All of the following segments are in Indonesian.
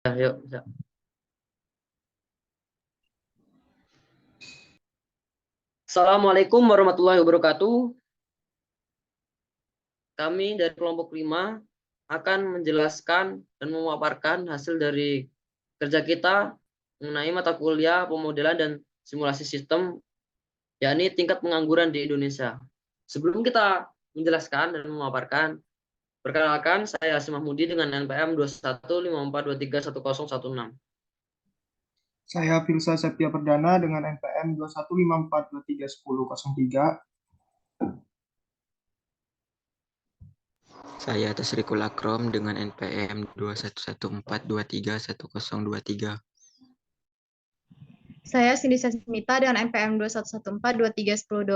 Ya, yuk. Ya. Assalamualaikum warahmatullahi wabarakatuh. Kami dari kelompok 5 akan menjelaskan dan memaparkan hasil dari kerja kita mengenai mata kuliah pemodelan dan simulasi sistem, yakni tingkat pengangguran di Indonesia. Sebelum kita menjelaskan dan memaparkan, perkenalkan saya Asim Mahmudi dengan NPM 2154231016. Saya Filsa Septia Perdana dengan NPM 2154231003. Saya Tasrikul Akrom dengan NPM 2114231023. Saya Cindy Sasmita dengan NPM 2114231012.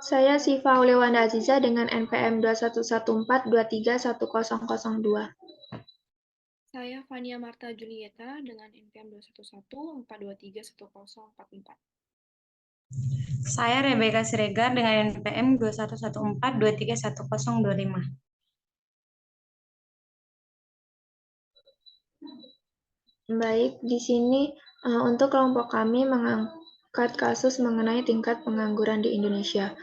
Saya Siva Aulewanda Aziza dengan NPM 2114231002. Saya Fania Marta Julieta dengan NPM 2114231044. Saya Rebecca Siregar dengan NPM 2114231025. Baik, di sini untuk kelompok kami mengangkat kasus mengenai tingkat pengangguran di Indonesia.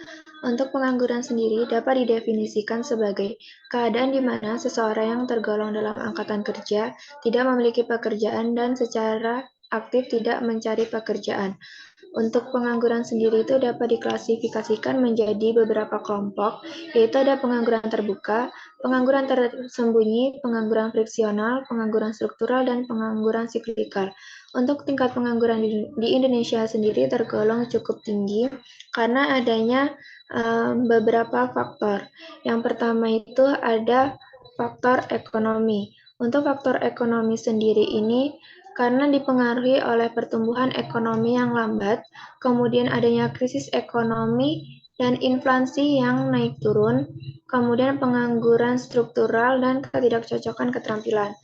Untuk pengangguran sendiri dapat didefinisikan sebagai keadaan di mana seseorang yang tergolong dalam angkatan kerja tidak memiliki pekerjaan dan secara aktif tidak mencari pekerjaan. Untuk pengangguran sendiri itu dapat diklasifikasikan menjadi beberapa kelompok, yaitu ada pengangguran terbuka, pengangguran tersembunyi, pengangguran friksional, pengangguran struktural, dan pengangguran siklikal. Untuk tingkat pengangguran di Indonesia sendiri tergolong cukup tinggi karena adanya beberapa faktor. Yang pertama itu ada faktor ekonomi. Untuk faktor ekonomi sendiri ini karena dipengaruhi oleh pertumbuhan ekonomi yang lambat, kemudian adanya krisis ekonomi dan inflasi yang naik turun, kemudian pengangguran struktural dan ketidakcocokan keterampilan.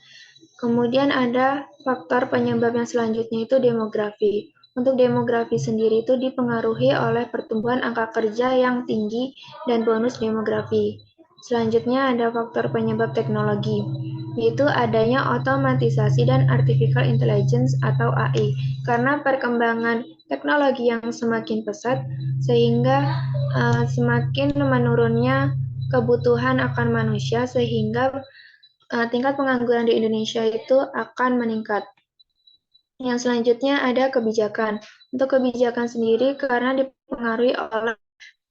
Kemudian ada faktor penyebab yang selanjutnya itu demografi. Untuk demografi sendiri itu dipengaruhi oleh pertumbuhan angka kerja yang tinggi dan bonus demografi. Selanjutnya ada faktor penyebab teknologi, yaitu adanya otomatisasi dan artificial intelligence atau AI. Karena perkembangan teknologi yang semakin pesat, sehingga semakin menurunnya kebutuhan akan manusia, sehingga tingkat pengangguran di Indonesia itu akan meningkat. Yang selanjutnya ada kebijakan. Untuk kebijakan sendiri karena dipengaruhi oleh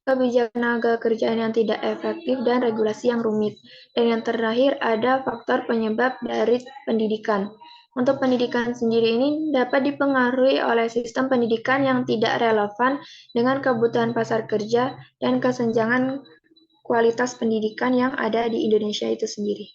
kebijakan tenaga kerjaan yang tidak efektif dan regulasi yang rumit. Dan yang terakhir ada faktor penyebab dari pendidikan. Untuk pendidikan sendiri ini dapat dipengaruhi oleh sistem pendidikan yang tidak relevan dengan kebutuhan pasar kerja dan kesenjangan kualitas pendidikan yang ada di Indonesia itu sendiri.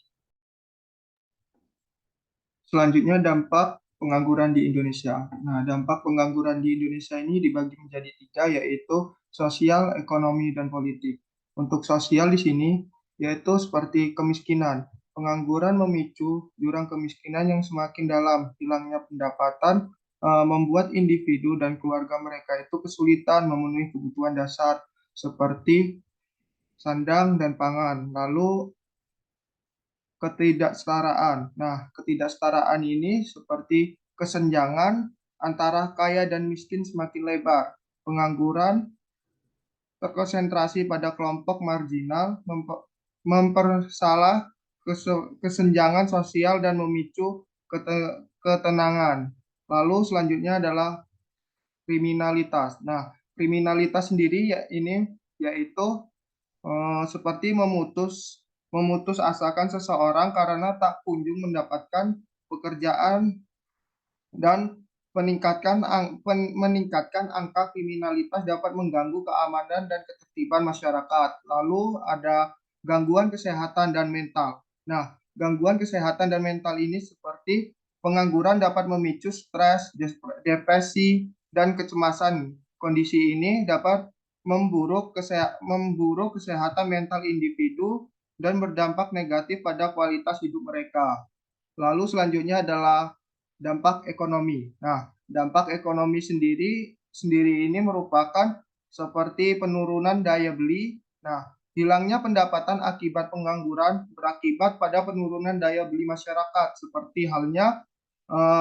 Selanjutnya dampak pengangguran di Indonesia. Nah, dampak pengangguran di Indonesia ini dibagi menjadi 3, yaitu sosial, ekonomi, dan politik. Untuk sosial di sini yaitu seperti kemiskinan. Pengangguran memicu jurang kemiskinan yang semakin dalam. Hilangnya pendapatan membuat individu dan keluarga mereka itu kesulitan memenuhi kebutuhan dasar seperti sandang dan pangan. Lalu ketidaksetaraan. Nah, ketidaksetaraan ini seperti kesenjangan antara kaya dan miskin semakin lebar. Pengangguran terkonsentrasi pada kelompok marginal, mempersalah kesenjangan sosial dan memicu ketenangan. Lalu selanjutnya adalah kriminalitas. Nah, kriminalitas sendiri yaitu seperti memutus asakan seseorang karena tak kunjung mendapatkan pekerjaan dan meningkatkan angka kriminalitas dapat mengganggu keamanan dan ketertiban masyarakat. Lalu ada gangguan kesehatan dan mental. Nah, gangguan kesehatan dan mental ini seperti pengangguran dapat memicu stres, depresi, dan kecemasan. Kondisi ini dapat memburuk kesehatan mental individu dan berdampak negatif pada kualitas hidup mereka. Lalu selanjutnya adalah dampak ekonomi. Nah, dampak ekonomi sendiri ini merupakan seperti penurunan daya beli. Nah, Hilangnya pendapatan akibat pengangguran berakibat pada penurunan daya beli masyarakat, seperti halnya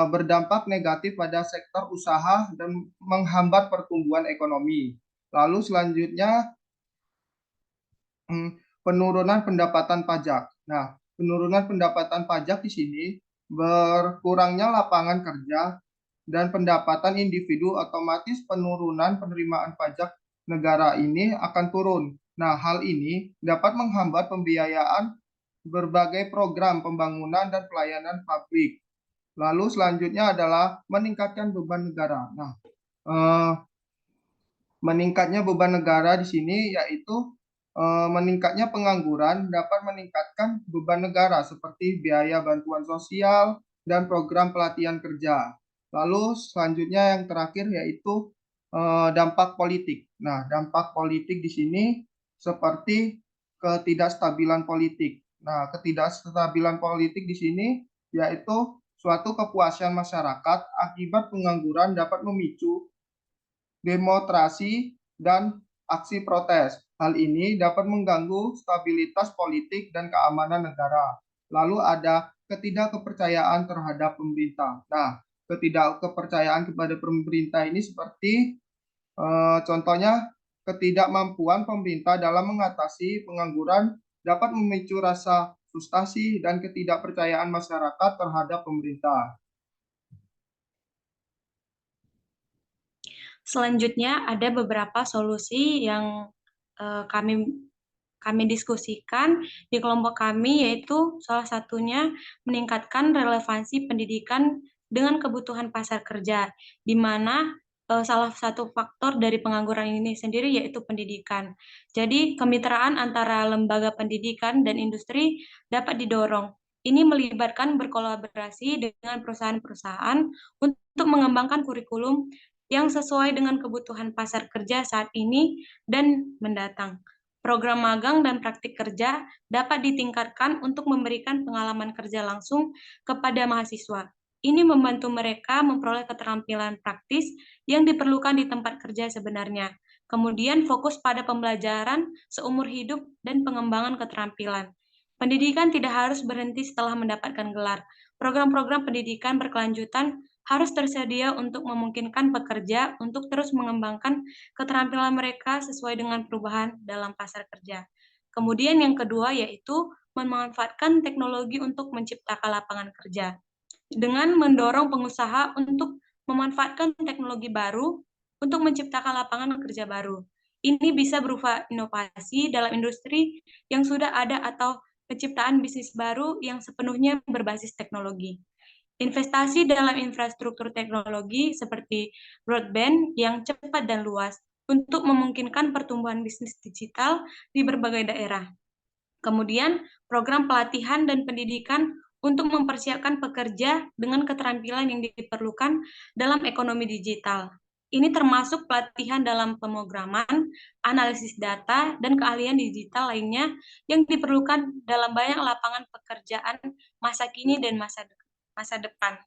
berdampak negatif pada sektor usaha dan menghambat pertumbuhan ekonomi. Lalu selanjutnya penurunan pendapatan pajak. Nah, penurunan pendapatan pajak di sini berkurangnya lapangan kerja dan pendapatan individu, otomatis penurunan penerimaan pajak negara ini akan turun. Nah, hal ini dapat menghambat pembiayaan berbagai program pembangunan dan pelayanan publik. Lalu selanjutnya adalah meningkatkan beban negara. Nah, meningkatnya beban negara di sini yaitu meningkatnya pengangguran dapat meningkatkan beban negara seperti biaya bantuan sosial dan program pelatihan kerja. Lalu selanjutnya yang terakhir yaitu dampak politik. Nah, dampak politik di sini seperti ketidakstabilan politik. Nah, ketidakstabilan politik di sini yaitu suatu kepuasan masyarakat akibat pengangguran dapat memicu demonstrasi dan aksi protes. Hal ini dapat mengganggu stabilitas politik dan keamanan negara. Lalu ada ketidakkepercayaan terhadap pemerintah. Nah, ketidakkepercayaan kepada pemerintah ini seperti contohnya ketidakmampuan pemerintah dalam mengatasi pengangguran dapat memicu rasa frustasi dan ketidakpercayaan masyarakat terhadap pemerintah. Selanjutnya ada beberapa solusi yang kami diskusikan di kelompok kami, yaitu salah satunya meningkatkan relevansi pendidikan dengan kebutuhan pasar kerja, di mana salah satu faktor dari pengangguran ini sendiri yaitu pendidikan. Jadi kemitraan antara lembaga pendidikan dan industri dapat didorong. Ini melibatkan berkolaborasi dengan perusahaan-perusahaan untuk mengembangkan kurikulum yang sesuai dengan kebutuhan pasar kerja saat ini dan mendatang. Program magang dan praktik kerja dapat ditingkatkan untuk memberikan pengalaman kerja langsung kepada mahasiswa. Ini membantu mereka memperoleh keterampilan praktis yang diperlukan di tempat kerja sebenarnya. Kemudian fokus pada pembelajaran seumur hidup dan pengembangan keterampilan. Pendidikan tidak harus berhenti setelah mendapatkan gelar. Program-program pendidikan berkelanjutan harus tersedia untuk memungkinkan pekerja untuk terus mengembangkan keterampilan mereka sesuai dengan perubahan dalam pasar kerja. Kemudian yang kedua yaitu memanfaatkan teknologi untuk menciptakan lapangan kerja. Dengan mendorong pengusaha untuk memanfaatkan teknologi baru untuk menciptakan lapangan kerja baru. Ini bisa berupa inovasi dalam industri yang sudah ada atau penciptaan bisnis baru yang sepenuhnya berbasis teknologi. Investasi dalam infrastruktur teknologi seperti broadband yang cepat dan luas untuk memungkinkan pertumbuhan bisnis digital di berbagai daerah. Kemudian, program pelatihan dan pendidikan untuk mempersiapkan pekerja dengan keterampilan yang diperlukan dalam ekonomi digital. Ini termasuk pelatihan dalam pemrograman, analisis data, dan keahlian digital lainnya yang diperlukan dalam banyak lapangan pekerjaan masa kini dan masa depan.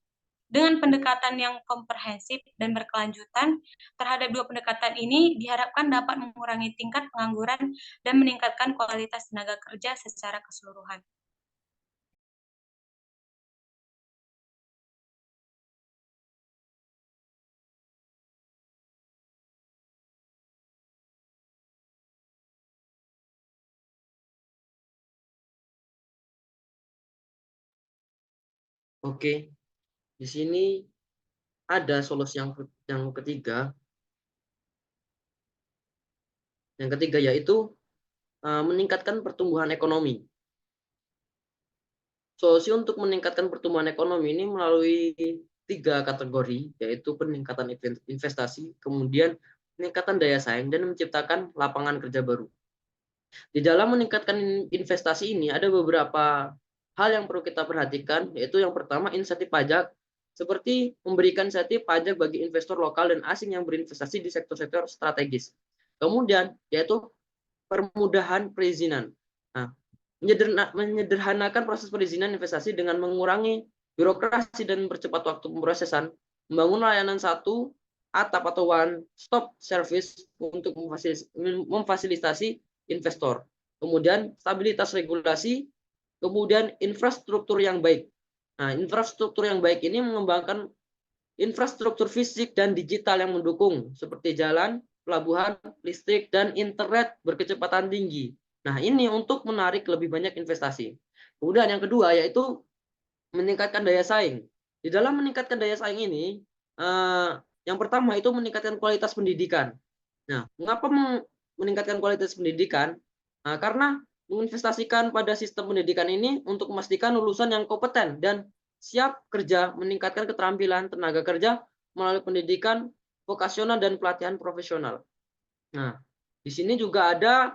Dengan pendekatan yang komprehensif dan berkelanjutan terhadap dua pendekatan ini diharapkan dapat mengurangi tingkat pengangguran dan meningkatkan kualitas tenaga kerja secara keseluruhan. Oke, di sini ada solusi yang ketiga. Yang ketiga yaitu meningkatkan pertumbuhan ekonomi. Solusi untuk meningkatkan pertumbuhan ekonomi ini melalui 3 kategori, yaitu peningkatan investasi, kemudian peningkatan daya saing, dan menciptakan lapangan kerja baru. Di dalam meningkatkan investasi ini ada beberapa hal yang perlu kita perhatikan, yaitu yang pertama insentif pajak, seperti memberikan insentif pajak bagi investor lokal dan asing yang berinvestasi di sektor-sektor strategis. Kemudian yaitu permudahan perizinan. Nah, menyederhanakan proses perizinan investasi dengan mengurangi birokrasi dan mempercepat waktu pemrosesan, membangun layanan satu atap atau one stop service untuk memfasilitasi investor. kemudian stabilitas regulasi, kemudian infrastruktur yang baik. Nah, infrastruktur yang baik ini mengembangkan infrastruktur fisik dan digital yang mendukung seperti jalan, pelabuhan, listrik, dan internet berkecepatan tinggi. Nah, ini untuk menarik lebih banyak investasi. Kemudian yang kedua yaitu meningkatkan daya saing. Di dalam meningkatkan daya saing ini, yang pertama itu meningkatkan kualitas pendidikan. Nah, mengapa meningkatkan kualitas pendidikan? Nah, karena menginvestasikan pada sistem pendidikan ini untuk memastikan lulusan yang kompeten dan siap kerja, meningkatkan keterampilan tenaga kerja melalui pendidikan vokasional dan pelatihan profesional. Nah, di sini juga ada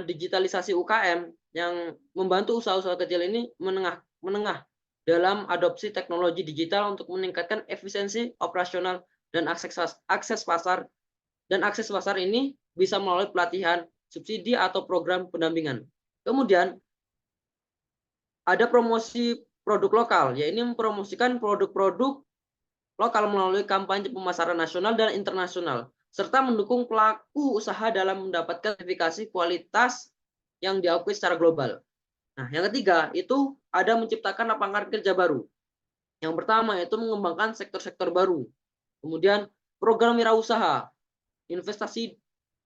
digitalisasi UKM yang membantu usaha-usaha kecil ini menengah dalam adopsi teknologi digital untuk meningkatkan efisiensi operasional dan akses pasar. Dan akses pasar ini bisa melalui pelatihan, subsidi, atau program pendampingan. Kemudian ada promosi produk lokal, yaitu mempromosikan produk-produk lokal melalui kampanye pemasaran nasional dan internasional, serta mendukung pelaku usaha dalam mendapatkan sertifikasi kualitas yang diakui secara global. Nah, yang ketiga itu ada menciptakan lapangan kerja baru. Yang pertama yaitu mengembangkan sektor-sektor baru. Kemudian program wirausaha, investasi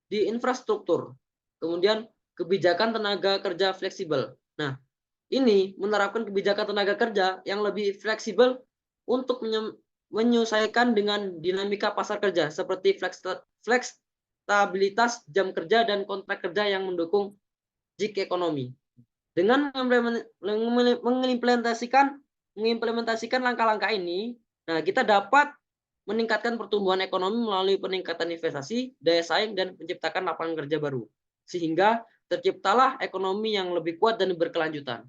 di infrastruktur, kemudian kebijakan tenaga kerja fleksibel. Nah, ini menerapkan kebijakan tenaga kerja yang lebih fleksibel untuk menyesuaikan dengan dinamika pasar kerja seperti fleksibilitas jam kerja dan kontrak kerja yang mendukung gig ekonomi. Dengan mengimplementasikan langkah-langkah ini, nah kita dapat meningkatkan pertumbuhan ekonomi melalui peningkatan investasi, daya saing, dan menciptakan lapangan kerja baru. Sehingga terciptalah ekonomi yang lebih kuat dan berkelanjutan.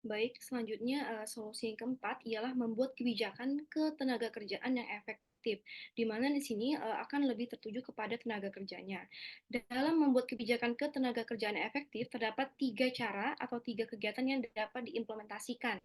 Baik, selanjutnya solusi yang keempat ialah membuat kebijakan ketenagakerjaan yang efektif, di mana di sini akan lebih tertuju kepada tenaga kerjanya. Dalam membuat kebijakan ketenagakerjaan yang efektif, terdapat 3 cara atau 3 kegiatan yang dapat diimplementasikan.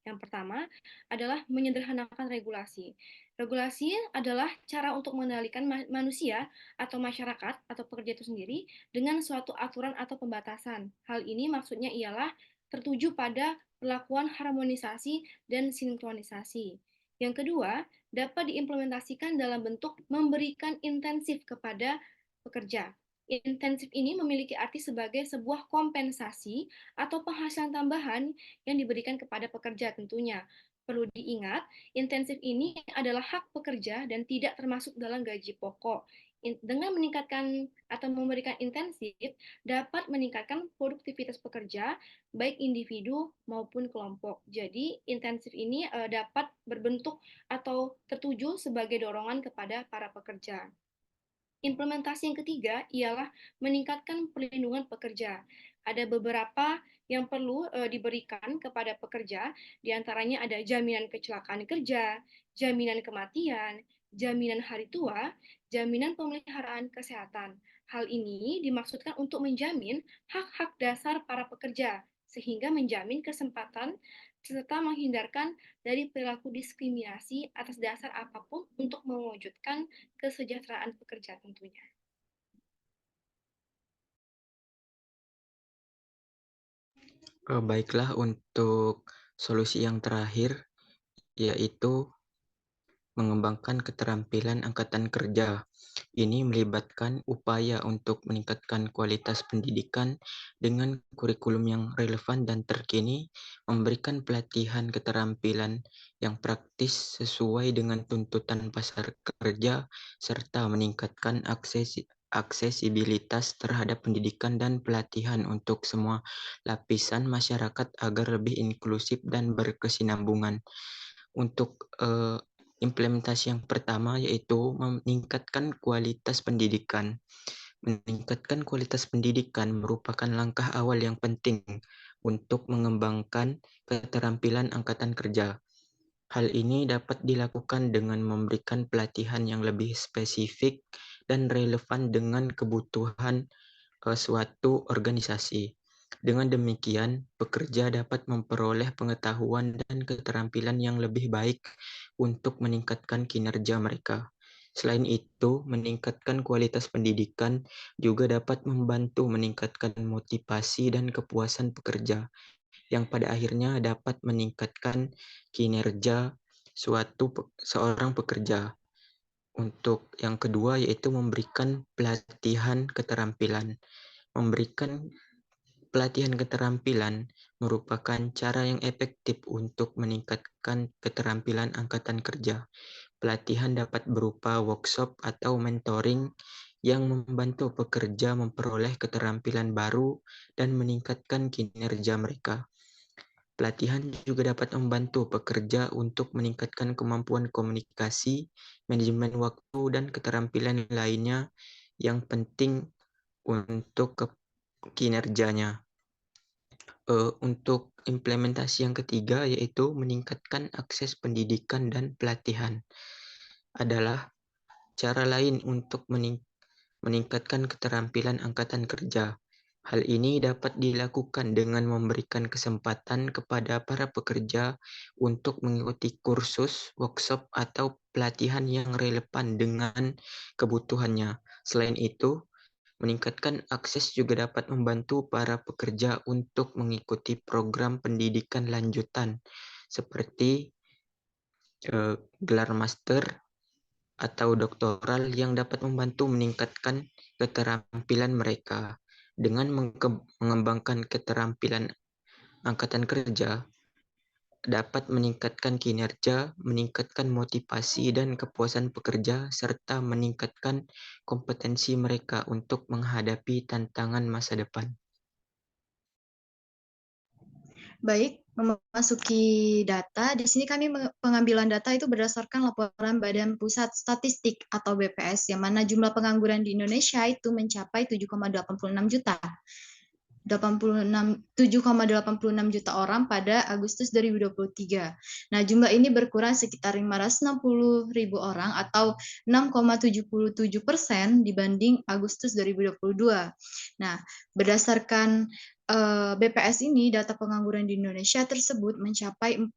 Yang pertama adalah menyederhanakan regulasi. Regulasi adalah cara untuk mengendalikan manusia atau masyarakat atau pekerja itu sendiri dengan suatu aturan atau pembatasan. Hal ini maksudnya ialah tertuju pada perlakuan harmonisasi dan sinkronisasi. Yang kedua, dapat diimplementasikan dalam bentuk memberikan intensif kepada pekerja. Intensif ini memiliki arti sebagai sebuah kompensasi atau penghasilan tambahan yang diberikan kepada pekerja tentunya. Perlu diingat, intensif ini adalah hak pekerja dan tidak termasuk dalam gaji pokok. Dengan meningkatkan atau memberikan intensif, dapat meningkatkan produktivitas pekerja, baik individu maupun kelompok. Jadi, intensif ini dapat berbentuk atau tertuju sebagai dorongan kepada para pekerja. Implementasi yang ketiga ialah meningkatkan perlindungan pekerja. Ada beberapa yang perlu diberikan kepada pekerja, diantaranya ada jaminan kecelakaan kerja, jaminan kematian, jaminan hari tua, jaminan pemeliharaan kesehatan. Hal ini dimaksudkan untuk menjamin hak-hak dasar para pekerja, sehingga menjamin kesempatan serta menghindarkan dari perilaku diskriminasi atas dasar apapun untuk mewujudkan kesejahteraan pekerja tentunya. Baiklah, untuk solusi yang terakhir yaitu mengembangkan keterampilan angkatan kerja. Ini melibatkan upaya untuk meningkatkan kualitas pendidikan dengan kurikulum yang relevan dan terkini, memberikan pelatihan keterampilan yang praktis sesuai dengan tuntutan pasar kerja, serta meningkatkan aksesibilitas terhadap pendidikan dan pelatihan untuk semua lapisan masyarakat agar lebih inklusif dan berkesinambungan. Untuk implementasi yang pertama yaitu meningkatkan kualitas pendidikan. Meningkatkan kualitas pendidikan merupakan langkah awal yang penting untuk mengembangkan keterampilan angkatan kerja. Hal ini dapat dilakukan dengan memberikan pelatihan yang lebih spesifik dan relevan dengan kebutuhan suatu organisasi. Dengan demikian, pekerja dapat memperoleh pengetahuan dan keterampilan yang lebih baik untuk meningkatkan kinerja mereka. Selain itu, meningkatkan kualitas pendidikan juga dapat membantu meningkatkan motivasi dan kepuasan pekerja, yang pada akhirnya dapat meningkatkan kinerja seorang pekerja. Untuk yang kedua yaitu memberikan pelatihan keterampilan. Memberikan pelatihan keterampilan merupakan cara yang efektif untuk meningkatkan keterampilan angkatan kerja. Pelatihan dapat berupa workshop atau mentoring yang membantu pekerja memperoleh keterampilan baru dan meningkatkan kinerja mereka. Pelatihan juga dapat membantu pekerja untuk meningkatkan kemampuan komunikasi, manajemen waktu, dan keterampilan lainnya yang penting untuk kinerjanya. Untuk implementasi yang ketiga yaitu meningkatkan akses pendidikan dan pelatihan adalah cara lain untuk meningkatkan keterampilan angkatan kerja. Hal ini dapat dilakukan dengan memberikan kesempatan kepada para pekerja untuk mengikuti kursus, workshop, atau pelatihan yang relevan dengan kebutuhannya. Selain itu, meningkatkan akses juga dapat membantu para pekerja untuk mengikuti program pendidikan lanjutan seperti gelar master atau doktoral yang dapat membantu meningkatkan keterampilan mereka. Dengan mengembangkan keterampilan angkatan kerja, dapat meningkatkan kinerja, meningkatkan motivasi dan kepuasan pekerja, serta meningkatkan kompetensi mereka untuk menghadapi tantangan masa depan. Baik, memasuki data. Di sini kami pengambilan data itu berdasarkan laporan Badan Pusat Statistik atau BPS, yang mana jumlah pengangguran di Indonesia itu mencapai 7,86 juta. 7,86 juta orang pada Agustus 2023. Nah, jumlah ini berkurang sekitar 560.000 orang atau 6,77% dibanding Agustus 2022. Nah, berdasarkan BPS ini, data pengangguran di Indonesia tersebut mencapai 4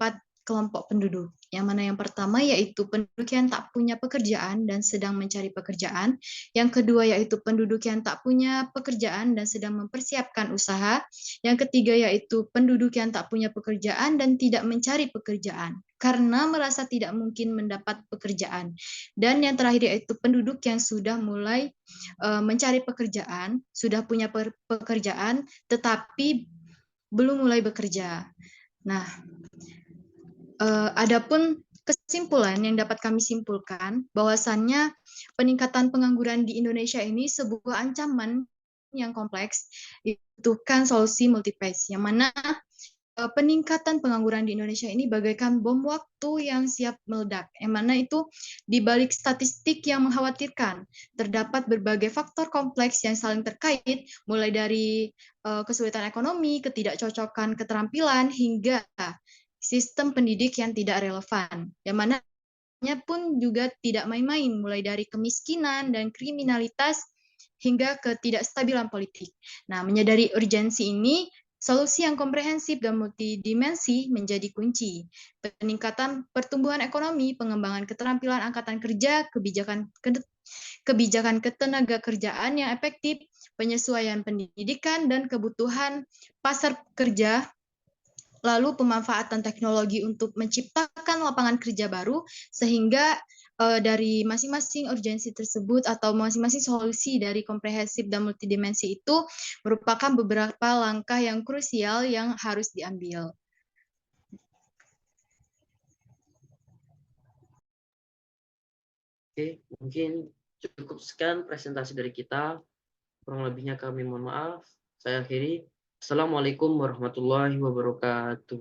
kelompok penduduk. Yang mana yang pertama yaitu penduduk yang tak punya pekerjaan dan sedang mencari pekerjaan. Yang kedua yaitu penduduk yang tak punya pekerjaan dan sedang mempersiapkan usaha. Yang ketiga yaitu penduduk yang tak punya pekerjaan dan tidak mencari pekerjaan karena merasa tidak mungkin mendapat pekerjaan. Dan yang terakhir yaitu penduduk yang sudah mulai mencari pekerjaan, sudah punya pekerjaan tetapi belum mulai bekerja. Nah, adapun kesimpulan yang dapat kami simpulkan bahwasannya peningkatan pengangguran di Indonesia ini sebuah ancaman yang kompleks, dibutuhkan solusi multi-phase, yang mana peningkatan pengangguran di Indonesia ini bagaikan bom waktu yang siap meledak, yang mana itu dibalik statistik yang mengkhawatirkan, terdapat berbagai faktor kompleks yang saling terkait, mulai dari kesulitan ekonomi, ketidakcocokan keterampilan, hingga sistem pendidik yang tidak relevan, yang mana pun juga tidak main-main, mulai dari kemiskinan dan kriminalitas hingga ketidakstabilan politik. Nah, menyadari urgensi ini, solusi yang komprehensif dan multidimensi menjadi kunci. Peningkatan pertumbuhan ekonomi, pengembangan keterampilan angkatan kerja, kebijakan ketenaga kerjaan yang efektif, penyesuaian pendidikan dan kebutuhan pasar kerja, lalu pemanfaatan teknologi untuk menciptakan lapangan kerja baru, sehingga dari masing-masing urgensi tersebut atau masing-masing solusi dari komprehensif dan multidimensi itu merupakan beberapa langkah yang krusial yang harus diambil. Oke, mungkin cukup sekian presentasi dari kita. Kurang lebihnya kami mohon maaf. Saya akhiri. Assalamualaikum warahmatullahi wabarakatuh.